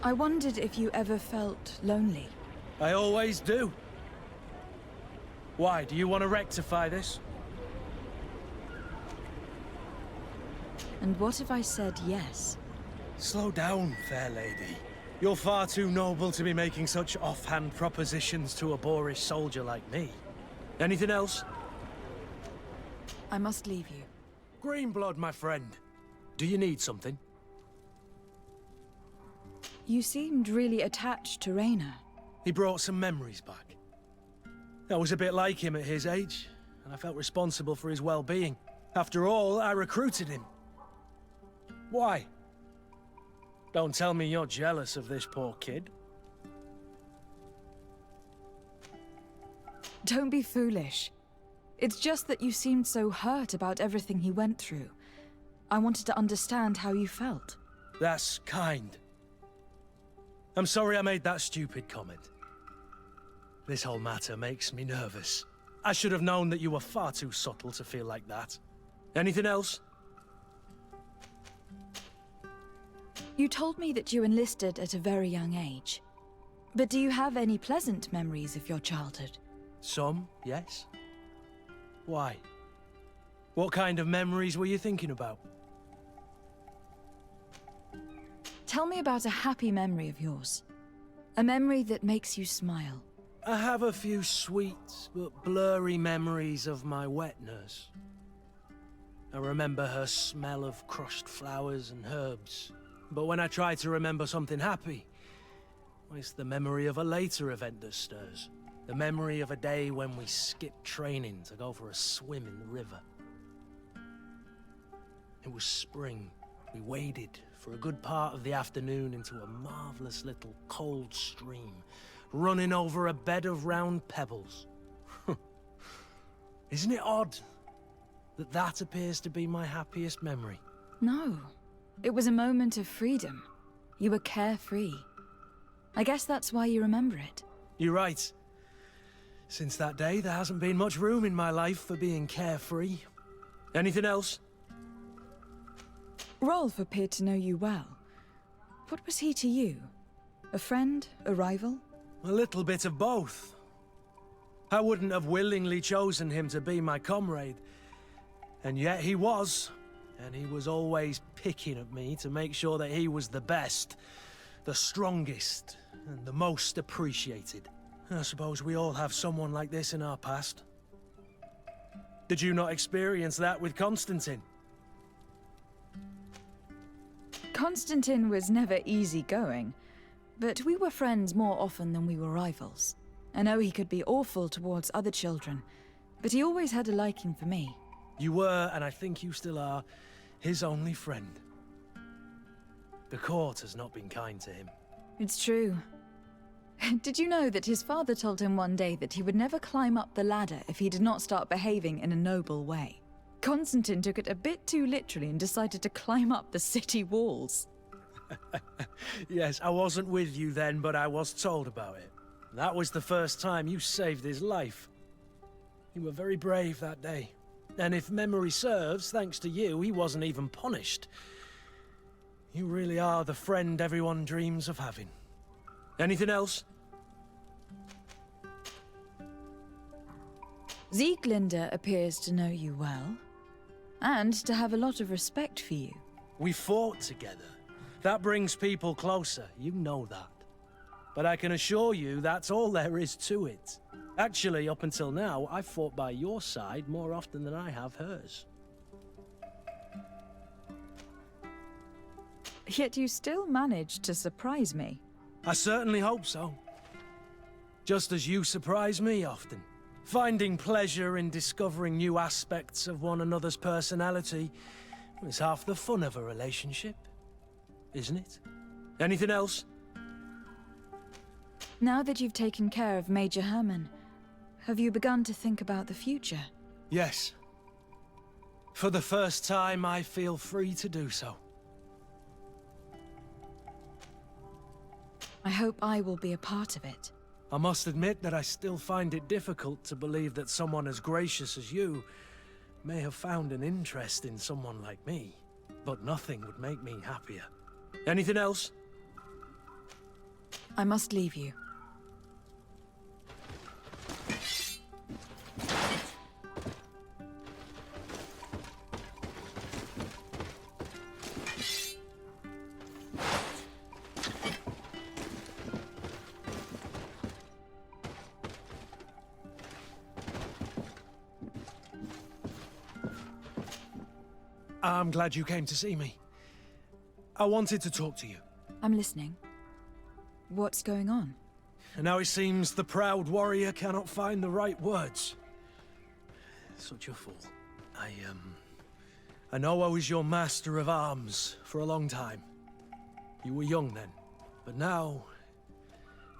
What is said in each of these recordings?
I wondered if you ever felt lonely. I always do. Why, do you want to rectify this? And what if I said yes? Slow down, fair lady. You're far too noble to be making such offhand propositions to a boorish soldier like me. Anything else? I must leave you. Greenblood, my friend. Do you need something? You seemed really attached to Raynor. He brought some memories back. I was a bit like him at his age, and I felt responsible for his well-being. After all, I recruited him. Why? Don't tell me you're jealous of this poor kid. Don't be foolish. It's just that you seemed so hurt about everything he went through. I wanted to understand how you felt. That's kind. I'm sorry I made that stupid comment. This whole matter makes me nervous. I should have known that you were far too subtle to feel like that. Anything else? You told me that you enlisted at a very young age. But do you have any pleasant memories of your childhood? Some, yes. Why? What kind of memories were you thinking about? Tell me about a happy memory of yours. A memory that makes you smile. I have a few sweet but blurry memories of my wet nurse. I remember her smell of crushed flowers and herbs. But when I try to remember something happy, it's the memory of a later event that stirs. The memory of a day when we skipped training to go for a swim in the river. It was spring. We waded for a good part of the afternoon into a marvelous little cold stream, running over a bed of round pebbles. Isn't it odd that that appears to be my happiest memory? No. It was a moment of freedom. You were carefree. I guess that's why you remember it. You're right. Since that day, there hasn't been much room in my life for being carefree. Anything else? Rolf appeared to know you well. What was he to you? A friend? A rival? A little bit of both. I wouldn't have willingly chosen him to be my comrade. And yet he was. And he was always picking at me to make sure that he was the best, the strongest, and the most appreciated. I suppose we all have someone like this in our past. Did you not experience that with Constantine? Constantine was never easygoing, but we were friends more often than we were rivals. I know he could be awful towards other children, but he always had a liking for me. You were, and I think you still are, his only friend. The court has not been kind to him. It's true. Did you know that his father told him one day that he would never climb up the ladder if he did not start behaving in a noble way? Constantine took it a bit too literally and decided to climb up the city walls. Yes, I wasn't with you then, but I was told about it. That was the first time you saved his life. You were very brave that day. And if memory serves, thanks to you, he wasn't even punished. You really are the friend everyone dreams of having. Anything else? Sieglinde appears to know you well, and to have a lot of respect for you. We fought together. That brings people closer, you know that. But I can assure you that's all there is to it. Actually, up until now, I've fought by your side more often than I have hers. Yet you still managed to surprise me. I certainly hope so. Just as you surprise me often. Finding pleasure in discovering new aspects of one another's personality is half the fun of a relationship, isn't it? Anything else? Now that you've taken care of Major Herman, have you begun to think about the future? Yes. For the first time, I feel free to do so. I hope I will be a part of it. I must admit that I still find it difficult to believe that someone as gracious as you may have found an interest in someone like me. But nothing would make me happier. Anything else? I must leave you. I'm glad you came to see me. I wanted to talk to you. I'm listening. What's going on? And now it seems the proud warrior cannot find the right words. Such a fool. I know I was your master of arms for a long time. You were young then, but now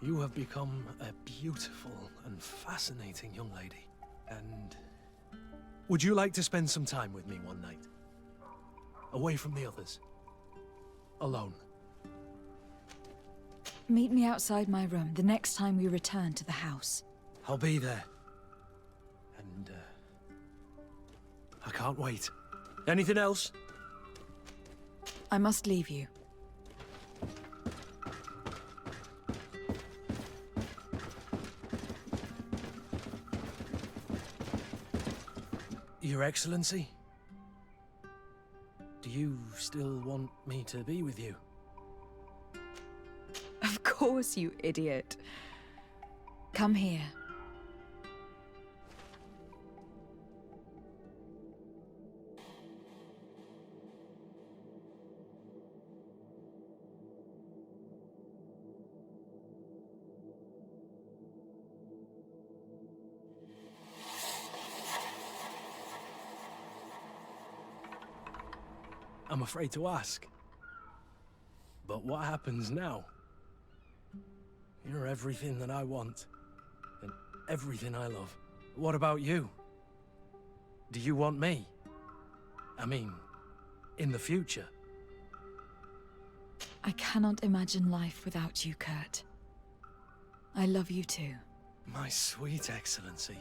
you have become a beautiful and fascinating young lady. And would you like to spend some time with me one night? Away from the others. Alone. Meet me outside my room the next time we return to the house. I'll be there. And, I can't wait. Anything else? I must leave you. Your Excellency? Do you still want me to be with you? Of course, you idiot. Come here. I'm afraid to ask. But what happens now? You're everything that I want. And everything I love. What about you? Do you want me? I mean, in the future? I cannot imagine life without you, Kurt. I love you too. My sweet Excellency.